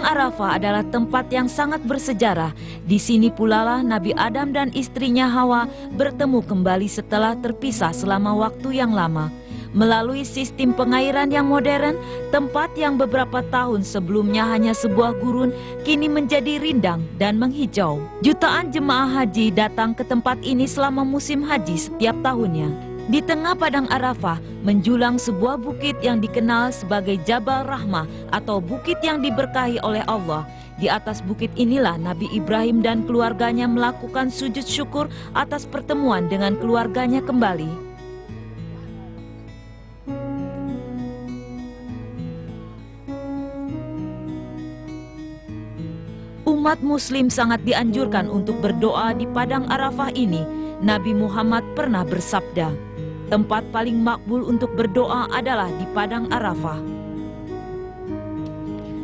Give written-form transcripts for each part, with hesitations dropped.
Padang Arafah adalah tempat yang sangat bersejarah. Di sini pula lah Nabi Adam dan istrinya Hawa bertemu kembali setelah terpisah selama waktu yang lama. Melalui sistem pengairan yang modern, tempat yang beberapa tahun sebelumnya hanya sebuah gurun, kini menjadi rindang dan menghijau. Jutaan jemaah haji datang ke tempat ini selama musim haji setiap tahunnya. Di tengah Padang Arafah menjulang sebuah bukit yang dikenal sebagai Jabal Rahmah atau bukit yang diberkahi oleh Allah. Di atas bukit inilah Nabi Ibrahim dan keluarganya melakukan sujud syukur atas pertemuan dengan keluarganya kembali. Umat muslim sangat dianjurkan untuk berdoa di Padang Arafah ini. Nabi Muhammad pernah bersabda, tempat paling makbul untuk berdoa adalah di Padang Arafah.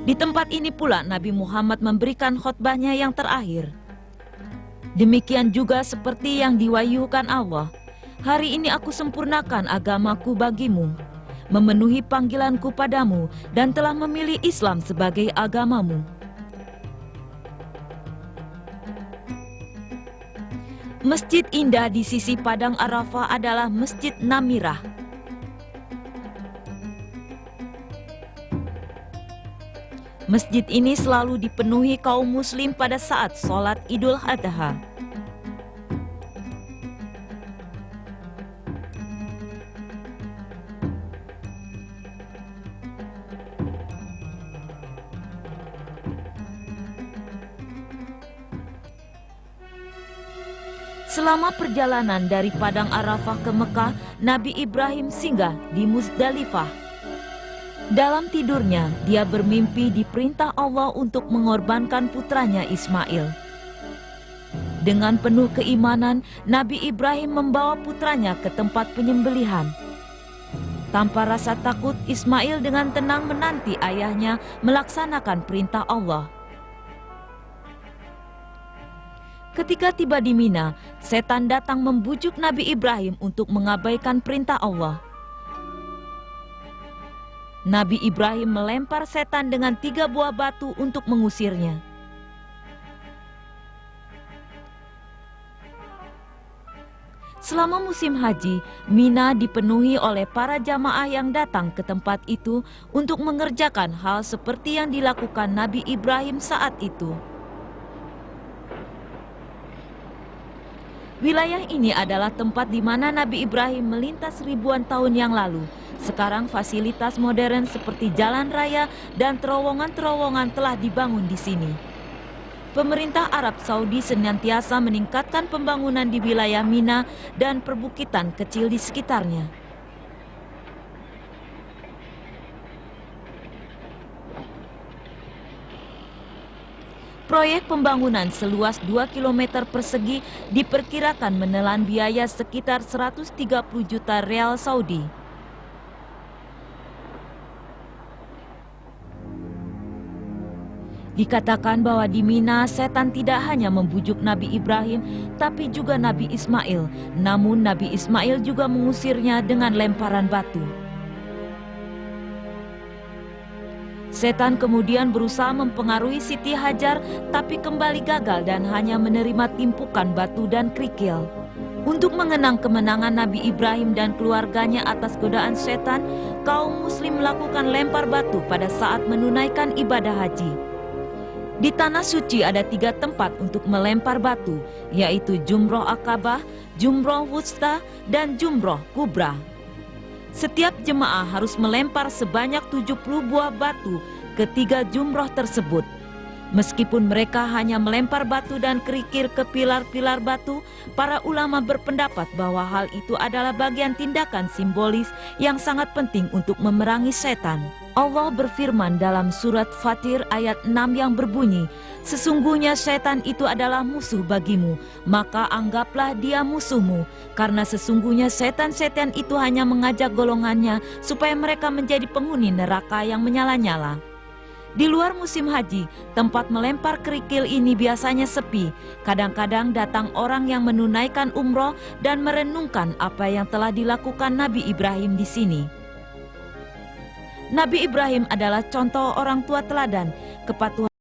Di tempat ini pula Nabi Muhammad memberikan khotbahnya yang terakhir. Demikian juga seperti yang diwahyukan Allah. Hari ini aku sempurnakan agamaku bagimu, memenuhi panggilanku padamu, dan telah memilih Islam sebagai agamamu. Masjid indah di sisi Padang Arafah adalah Masjid Namirah. Masjid ini selalu dipenuhi kaum muslim pada saat sholat Idul Adha. Selama perjalanan dari Padang Arafah ke Mekah, Nabi Ibrahim singgah di Muzdalifah. Dalam tidurnya, dia bermimpi diperintah Allah untuk mengorbankan putranya Ismail. Dengan penuh keimanan, Nabi Ibrahim membawa putranya ke tempat penyembelihan. Tanpa rasa takut, Ismail dengan tenang menanti ayahnya melaksanakan perintah Allah. Ketika tiba di Mina, setan datang membujuk Nabi Ibrahim untuk mengabaikan perintah Allah. Nabi Ibrahim melempar setan dengan 3 buah batu untuk mengusirnya. Selama musim haji, Mina dipenuhi oleh para jamaah yang datang ke tempat itu untuk mengerjakan hal seperti yang dilakukan Nabi Ibrahim saat itu. Wilayah ini adalah tempat di mana Nabi Ibrahim melintas ribuan tahun yang lalu. Sekarang fasilitas modern seperti jalan raya dan terowongan-terowongan telah dibangun di sini. Pemerintah Arab Saudi senantiasa meningkatkan pembangunan di wilayah Mina dan perbukitan kecil di sekitarnya. Proyek pembangunan seluas 2 km persegi diperkirakan menelan biaya sekitar 130 juta real Saudi. Dikatakan bahwa di Mina setan tidak hanya membujuk Nabi Ibrahim, tapi juga Nabi Ismail. Namun Nabi Ismail juga mengusirnya dengan lemparan batu. Setan kemudian berusaha mempengaruhi Siti Hajar, tapi kembali gagal dan hanya menerima timpukan batu dan kerikil. Untuk mengenang kemenangan Nabi Ibrahim dan keluarganya atas godaan setan, kaum muslim melakukan lempar batu pada saat menunaikan ibadah haji. Di Tanah Suci ada 3 tempat untuk melempar batu, yaitu Jumroh Akabah, Jumroh Wusta, dan Jumroh Kubra. Setiap jemaah harus melempar sebanyak 70 buah batu ke 3 jumroh tersebut. Meskipun mereka hanya melempar batu dan kerikil ke pilar-pilar batu, para ulama berpendapat bahwa hal itu adalah bagian tindakan simbolis yang sangat penting untuk memerangi setan. Allah berfirman dalam surat Fatir ayat 6 yang berbunyi, "Sesungguhnya setan itu adalah musuh bagimu, maka anggaplah dia musuhmu, karena sesungguhnya setan-setan itu hanya mengajak golongannya supaya mereka menjadi penghuni neraka yang menyala-nyala." Di luar musim haji, tempat melempar kerikil ini biasanya sepi. Kadang-kadang datang orang yang menunaikan umroh dan merenungkan apa yang telah dilakukan Nabi Ibrahim di sini. Nabi Ibrahim adalah contoh orang tua teladan. kepatuhan